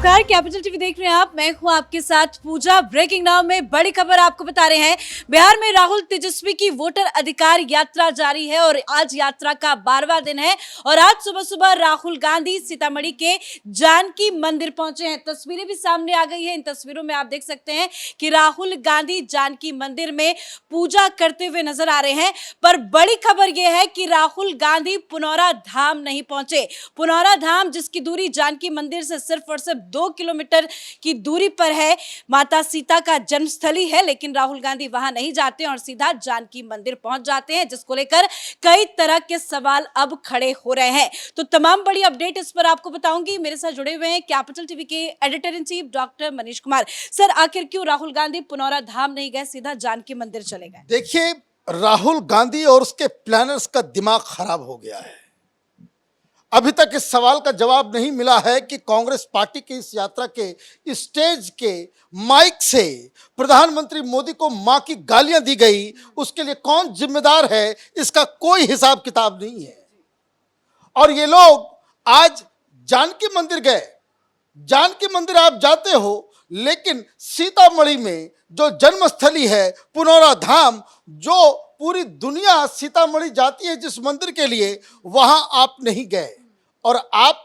नमस्कार, capital TV देख रहे हैं आप। मैं हूं आपके साथ पूजा। ब्रेकिंग नाउ में बड़ी खबर आपको बता रहे हैं। बिहार में राहुल तेजस्वी की वोटर अधिकार यात्रा जारी है और आज यात्रा का 12वां दिन है। और आज सुबह सुबह राहुल गांधी सीतामढ़ी के जानकी मंदिर पहुंचे हैं। तस्वीरें भी सामने आ गई है। इन तस्वीरों में आप देख सकते हैं कि राहुल गांधी जानकी मंदिर में पूजा करते हुए नजर आ रहे हैं। पर बड़ी खबर यह है कि राहुल गांधी पुनौरा धाम नहीं पहुंचे। पुनौरा धाम, जिसकी दूरी जानकी मंदिर से सिर्फ और सिर्फ 2 किलोमीटर की दूरी पर है, माता सीता का जन्मस्थली है, लेकिन राहुल गांधी वहां नहीं जाते और सीधा जानकी मंदिर पहुंच जाते हैं, जिसको लेकर कई तरह के सवाल अब खड़े हो रहे हैं। तो तमाम बड़ी अपडेट इस पर आपको बताऊंगी। मेरे साथ जुड़े हुए हैं कैपिटल टीवी के editor in chief doctor Manish Kumar. Sir, आखिर क्यों राहुल गांधी पुनौरा धाम नहीं गए, सीधा जानकी मंदिर चले गए? देखिए, राहुल गांधी और उसके प्लानर्स का दिमाग खराब हो गया है। अभी तक इस सवाल का जवाब नहीं मिला है कि कांग्रेस पार्टी की इस यात्रा के स्टेज के माइक से प्रधानमंत्री मोदी को मां की गालियां दी गई, उसके लिए कौन जिम्मेदार है, इसका कोई हिसाब किताब नहीं है। और ये लोग आज जानकी मंदिर गए। जानकी मंदिर आप जाते हो, लेकिन सीतामढ़ी में जो जन्मस्थली है पुनौरा धाम, जो पूरी दुनिया सीतामढ़ी जाती है जिस मंदिर के लिए, वहां आप नहीं गए। और आप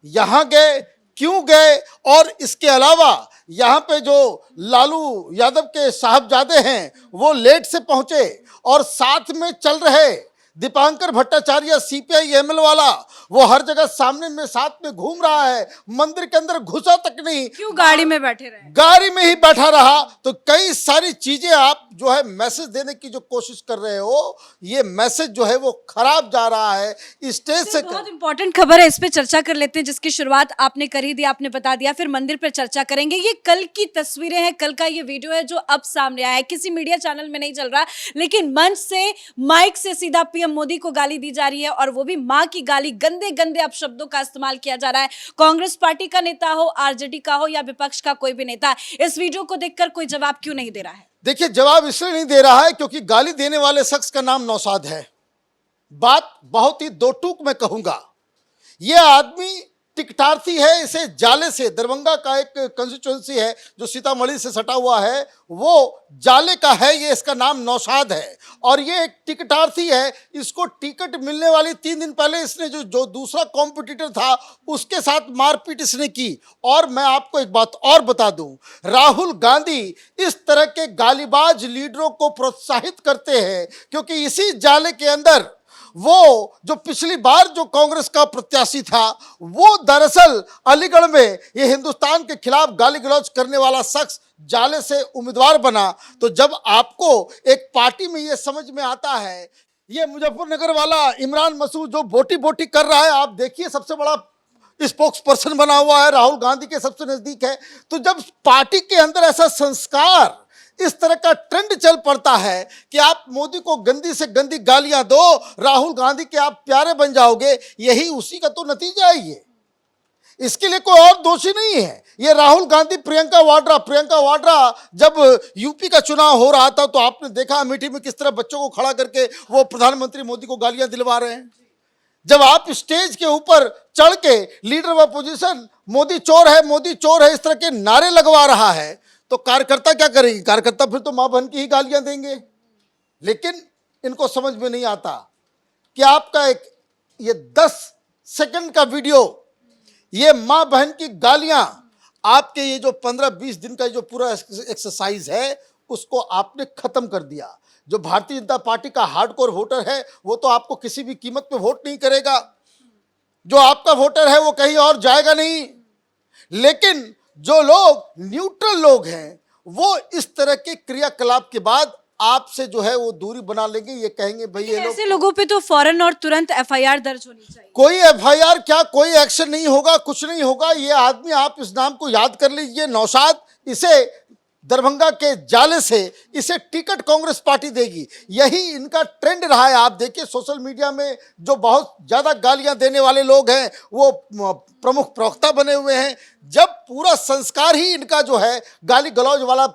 यहां गए, क्यों गए? और इसके अलावा यहां पे जो लालू यादव के साहबजादे हैं वो लेट से पहुंचे, और साथ में चल रहे दीपांकर भट्टाचार्य सीपीआई एमएल वाला, वो हर जगह सामने में साथ में घूम रहा है, मंदिर के अंदर घुसा तक नहीं। क्यों गाड़ी में बैठे रहे? गाड़ी में ही बैठा रहा। तो कई सारी चीजें आप जो है मैसेज देने की जो कोशिश कर रहे हो, ये मैसेज जो है वो खराब जा रहा है स्टेज से। बहुत इंपॉर्टेंट खबर है, इस पे चर्चा कर लेते हैं, जिसकी शुरुआत आपने कर ही दी, आपने बता दिया, फिर मंदिर पर चर्चा करेंगे। ये कल की तस्वीरें हैं, कल का ये वीडियो है जो अब सामने आया है। किसी मीडिया चैनल में नहीं चल रहा, लेकिन मंच से, माइक से सीधा पीएम मोदी को गाली दी जा रही है, और वो भी मां की गाली। गंदे गंदे अपशब्दों का इस्तेमाल किया जा रहा है। कांग्रेस पार्टी का नेता हो, आरजेडी का हो या विपक्ष का कोई भी नेता, इस वीडियो को देखकर कोई जवाब क्यों नहीं दे रहा है? देखिए, जवाब इसलिए नहीं दे रहा है क्योंकि गाली देने वाले शख्स का नाम नौशाद है। बात बहुत ही दो टूक में कहूंगा। यह आदमी टिकटार्थी है। इसे जाले से, दरभंगा का एक कंस्टिट्यूएंसी है जो सीतामढ़ी से सटा हुआ है, वो जाले का है। ये इसका नाम नौशाद है और ये एक टिकटार्थी है। इसको टिकट मिलने वाली 3 दिन पहले इसने जो दूसरा कॉम्पिटिटर था उसके साथ मारपीट इसने की। और मैं आपको एक बात और बता दूं, राहुल गांधी इस तरह के गालीबाज लीडरों को प्रोत्साहित करते हैं क्योंकि इसी जाले के अंदर वो जो पिछली बार जो कांग्रेस का प्रत्याशी था, वो दरअसल अलीगढ़ में ये हिंदुस्तान के खिलाफ गाली गलौज करने वाला शख्स जाले से उम्मीदवार बना। तो जब आपको एक पार्टी में ये समझ में आता है, ये मुजफ्फरनगर वाला इमरान मसूद जो बोटी बोटी कर रहा है, आप देखिए, सबसे बड़ा स्पोक्स पर्सन बना हुआ है, राहुल गांधी के सबसे नजदीक है। तो जब पार्टी के अंदर ऐसा संस्कार, इस तरह का ट्रेंड चल पड़ता है कि आप मोदी को गंदी से गंदी गालियां दो, राहुल गांधी के आप प्यारे बन जाओगे, यही उसी का तो नतीजा है। ये इसके लिए कोई और दोषी नहीं है। ये राहुल गांधी, प्रियंका वाड्रा जब यूपी का चुनाव हो रहा था तो आपने देखा अमेठी में किस तरह बच्चों को खड़ा करके वो प्रधानमंत्री मोदी को गालियां दिलवा रहे हैं। जब आप स्टेज के ऊपर चढ़ के लीडर ऑफ अपोजिशन मोदी चोर है इस तरह के नारे लगवा रहा है, तो कार्यकर्ता क्या करेंगे? कार्यकर्ता फिर तो मां बहन की ही गालियां देंगे। लेकिन इनको समझ में नहीं आता कि आपका ये 10 सेकंड का वीडियो, ये मां बहन की गालियां, आपके ये जो 15-20 दिन का जो पूरा एक्सरसाइज है, उसको आपने खत्म कर दिया। जो भारतीय जनता पार्टी का हार्डकोर वोटर है, वो तो आपको किसी भी कीमत पे वोट नहीं करेगा। जो आपका वोटर है वो कहीं और जाएगा नहीं। लेकिन जो लोग न्यूट्रल लोग हैं, वो इस तरह के क्रियाकलाप के बाद आपसे जो है वो दूरी बना लेंगे। ये कहेंगे भाई ये ऐसे लोगों पे तो फौरन और तुरंत एफआईआर दर्ज होनी चाहिए। कोई एफआईआर क्या, कोई एक्शन नहीं होगा, कुछ नहीं होगा। ये आदमी, आप इस नाम को याद कर लीजिए, नौशाद। इसे दरभंगा के जाले से इसे टिकट कांग्रेस पार्टी देगी। यही इनका ट्रेंड रहा है। आप देखिए, सोशल मीडिया में जो बहुत ज्यादा गालियां देने वाले लोग हैं वो प्रमुख प्रवक्ता बने हुए हैं। जब पूरा संस्कार ही इनका जो है गाली गलौज वाला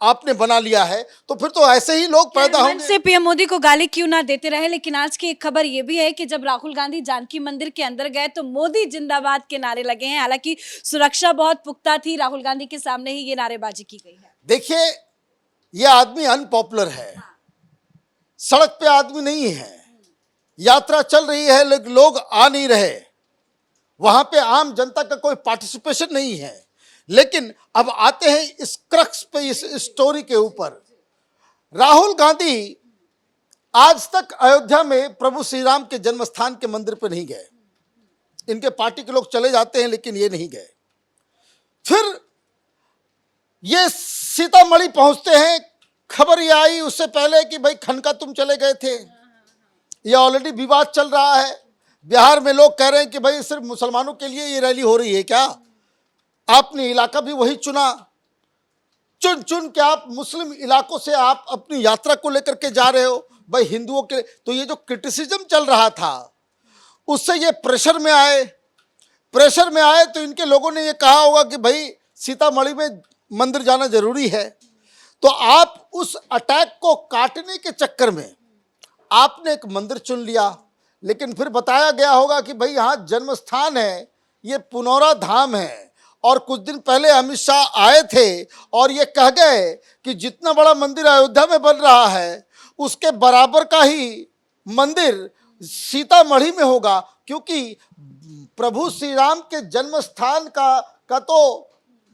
आपने बना लिया है, तो फिर तो ऐसे ही लोग पैदा मंच होंगे। से पीएम मोदी को गाली क्यों ना देते रहे, लेकिन आज की एक खबर ये भी है कि जब राहुल गांधी जानकी मंदिर के अंदर गए तो मोदी जिंदाबाद के नारे लगे हैं। हालांकि सुरक्षा बहुत पुख्ता थी, राहुल गांधी के सामने ही ये नारेबाजी की गई है। देखिए, यह आदमी अनपॉपुलर है, सड़क पे आदमी नहीं है, यात्रा चल रही है लेकिन लोग आ नहीं रहे, वहां पे आम जनता का कोई पार्टिसिपेशन नहीं है। लेकिन अब आते हैं इस क्रक्स पे, इस स्टोरी के ऊपर। राहुल गांधी आज तक अयोध्या में प्रभु श्री राम के जन्म स्थान के मंदिर पे नहीं गए। इनके पार्टी के लोग चले जाते हैं लेकिन ये नहीं गए। फिर ये सीतामढ़ी पहुंचते हैं, खबर ये आई उससे पहले कि भाई खनका तुम चले गए थे, ये ऑलरेडी विवाद चल रहा है। बिहार में लोग कह रहे हैं कि भाई सिर्फ मुसलमानों के लिए ये रैली हो रही है क्या? आपने इलाका भी वही चुना, चुन चुन के आप मुस्लिम इलाकों से आप अपनी यात्रा को लेकर के जा रहे हो भाई हिंदुओं के। तो ये जो क्रिटिसिज्म चल रहा था उससे ये प्रेशर में आए तो इनके लोगों ने ये कहा होगा कि भाई सीतामढ़ी में मंदिर जाना जरूरी है। तो आप उस अटैक को काटने के चक्कर में आपने एक मंदिर चुन लिया, लेकिन फिर बताया गया होगा कि भाई यहाँ जन्म स्थान है, ये पुनौरा धाम है। और कुछ दिन पहले अमित शाह आए थे और ये कह गए कि जितना बड़ा मंदिर अयोध्या में बन रहा है उसके बराबर का ही मंदिर सीतामढ़ी में होगा, क्योंकि प्रभु श्री राम के जन्म स्थान का तो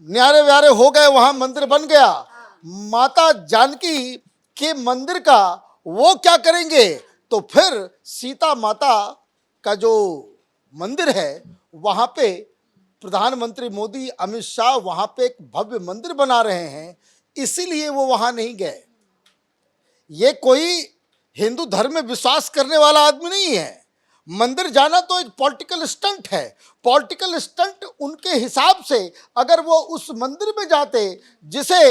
न्यारे व्यारे हो गए, वहां मंदिर बन गया। माता जानकी के मंदिर का वो क्या करेंगे? तो फिर सीता माता का जो मंदिर है वहां पे प्रधानमंत्री मोदी, अमित शाह वहां पे एक भव्य मंदिर बना रहे हैं, इसीलिए वो वहां नहीं गए। ये कोई हिंदू धर्म में विश्वास करने वाला आदमी नहीं है। मंदिर जाना तो एक पॉलिटिकल स्टंट है। पॉलिटिकल स्टंट उनके हिसाब से अगर वो उस मंदिर में जाते जिसे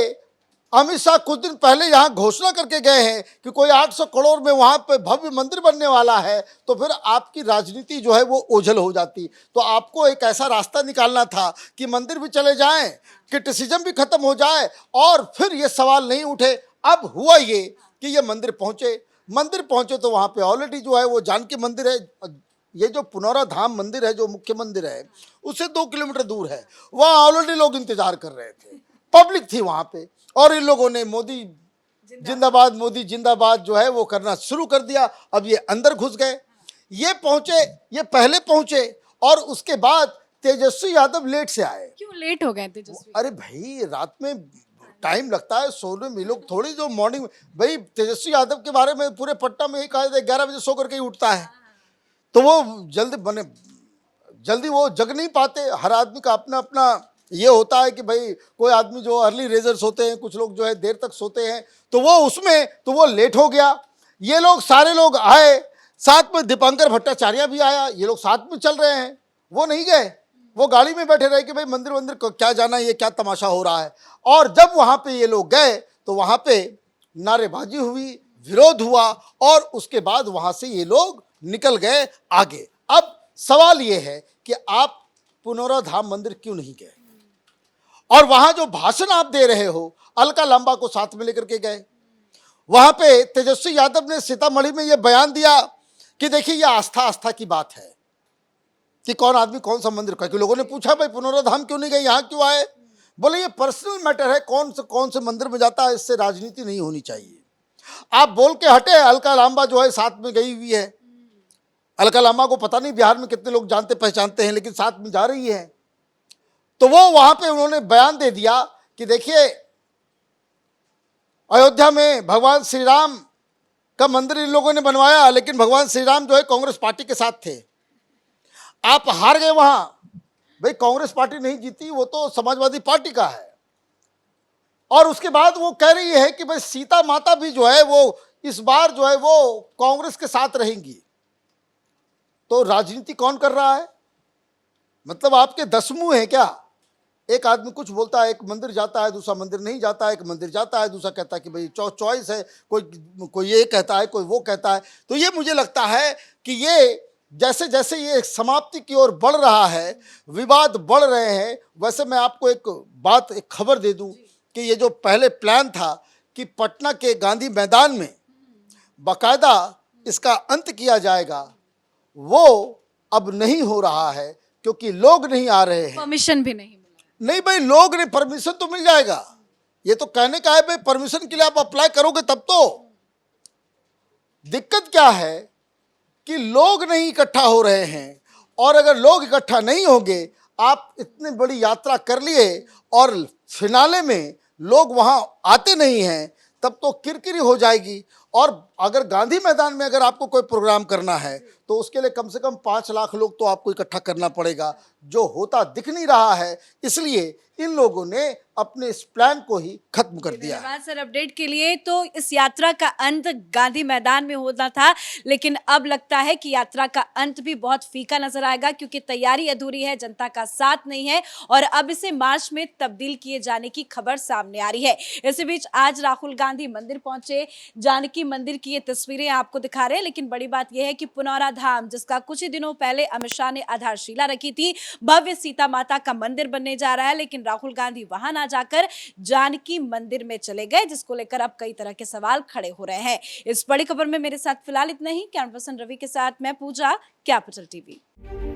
अमित शाह कुछ दिन पहले यहाँ घोषणा करके गए हैं कि कोई 800 करोड़ में वहाँ पे भव्य मंदिर बनने वाला है, तो फिर आपकी राजनीति जो है वो ओझल हो जाती। तो आपको एक ऐसा रास्ता निकालना था कि मंदिर भी चले जाएं, क्रिटिसिज्म भी खत्म हो जाए और फिर ये सवाल नहीं उठे। अब हुआ ये कि ये मंदिर पहुंचे तो वहाँ पे ऑलरेडी जो है वो जानकी मंदिर है। ये जो पुनौरा धाम मंदिर है, जो मुख्य मंदिर है, उससे 2 किलोमीटर दूर है। वहाँ ऑलरेडी लोग इंतजार कर रहे थे, पब्लिक थी वहाँ पे, और इन लोगों ने मोदी जिंदाबाद, मोदी जिंदाबाद जो है वो करना शुरू कर दिया। अब ये अंदर घुस गए, ये पहले पहुंचे और उसके बाद तेजस्वी यादव लेट से आए। क्यों लेट हो गए तेजस्वी? अरे भाई, रात में टाइम लगता है सोने में, लोग थोड़ी जो मॉर्निंग। भाई तेजस्वी यादव के बारे में पूरे पट्टा में यही कहा जाता है 11 बजे सो करके ही उठता है, तो वो जल्दी वो जग नहीं पाते। हर आदमी का अपना अपना ये होता है कि भाई कोई आदमी जो अर्ली रेजर्स होते हैं, कुछ लोग जो है देर तक सोते हैं, तो वो उसमें तो वो लेट हो गया। ये लोग सारे लोग आए, साथ में दीपांकर भट्टाचार्य भी आया, ये लोग साथ में चल रहे हैं, वो नहीं गए, वो गाड़ी में बैठे रहे कि भाई मंदिर को क्या जाना, ये क्या तमाशा हो रहा है। और जब वहाँ पे ये लोग गए तो वहाँ पे नारेबाजी हुई, विरोध हुआ और उसके बाद वहाँ से ये लोग निकल गए आगे। अब सवाल ये है कि आप पुनौरा धाम मंदिर क्यों नहीं गए? और वहां जो भाषण आप दे रहे हो, अलका लांबा को साथ में लेकर के गए। वहां पे तेजस्वी यादव ने सीतामढ़ी में यह बयान दिया कि देखिए ये आस्था की बात है कि कौन आदमी कौन सा मंदिर, क्योंकि लोगों ने पूछा भाई पुनौरा धाम क्यों नहीं गए, यहाँ क्यों आए? बोले ये पर्सनल मैटर है, कौन से मंदिर में जाता है, इससे राजनीति नहीं होनी चाहिए। आप बोल के हटे। अलका लांबा जो है साथ में गई हुई है। अलका लांबा को पता नहीं बिहार में कितने लोग जानते पहचानते हैं, लेकिन साथ में जा रही है। तो वो वहां पे उन्होंने बयान दे दिया कि देखिए अयोध्या में भगवान श्री राम का मंदिर इन लोगों ने बनवाया, लेकिन भगवान श्री राम जो है कांग्रेस पार्टी के साथ थे, आप हार गए वहां। भाई कांग्रेस पार्टी नहीं जीती, वो तो समाजवादी पार्टी का है। और उसके बाद वो कह रही है कि भाई सीता माता भी जो है वो इस बार जो है वो कांग्रेस के साथ रहेंगी। तो राजनीति कौन कर रहा है? मतलब आपके 10 मुंह है क्या? एक आदमी कुछ बोलता है, एक मंदिर जाता है, दूसरा मंदिर नहीं जाता है, एक मंदिर जाता है, दूसरा कहता है कि भाई चॉइस है, कोई ये कहता है, कोई वो कहता है। तो ये मुझे लगता है कि ये जैसे जैसे ये समाप्ति की ओर बढ़ रहा है, विवाद बढ़ रहे हैं। वैसे मैं आपको एक खबर दे दूं कि ये जो पहले प्लान था कि पटना के गांधी मैदान में बाकायदा इसका अंत किया जाएगा, वो अब नहीं हो रहा है क्योंकि लोग नहीं आ रहे हैं। परमिशन भी नहीं मिला। नहीं भाई, लोग नहीं, परमिशन तो मिल जाएगा। ये तो कहने का है भाई, परमिशन के लिए आप अप्लाई करोगे तब तो। दिक्कत क्या है कि लोग नहीं इकट्ठा हो रहे हैं, और अगर लोग इकट्ठा नहीं होंगे, आप इतनी बड़ी यात्रा कर लिए और फिनाले में लोग वहां आते नहीं हैं, तब तो किरकिरी हो जाएगी। और अगर गांधी मैदान में अगर आपको कोई प्रोग्राम करना है तो उसके लिए कम से कम 5 लाख लोग तो आपको इकट्ठा करना पड़ेगा, जो होता दिख नहीं रहा है। इसलिए इन लोगों ने अपने इस प्लान को ही खत्म कर दिया है। धन्यवाद सर अपडेट के लिए। तो इस यात्रा का अंत गांधी मैदान में होना था, लेकिन अब लगता है कि यात्रा का अंत भी बहुत फीका नजर आएगा, क्योंकि तैयारी अधूरी है, जनता का साथ नहीं है, और अब इसे मार्च में तब्दील किए जाने की खबर सामने आ रही है। इसी बीच आज राहुल गांधी मंदिर पहुंचे, जानकी मंदिर की ये तस्वीरें आपको दिखा रहे हैं। लेकिन बड़ी बात यह है कि पुनौरा धाम, जिसका कुछ ही दिनों पहले अमित शाह ने आधारशिला रखी थी, भव्य सीता माता का मंदिर बनने जा रहा है, लेकिन राहुल गांधी वहां ना जाकर जानकी मंदिर में चले गए, जिसको लेकर अब कई तरह के सवाल खड़े हो रहे हैं। इस बड़ी खबर में मेरे साथ फिलहाल इतना ही। कैमरा पर्सन रवि के साथ मैं पूजा, कैपिटल टीवी।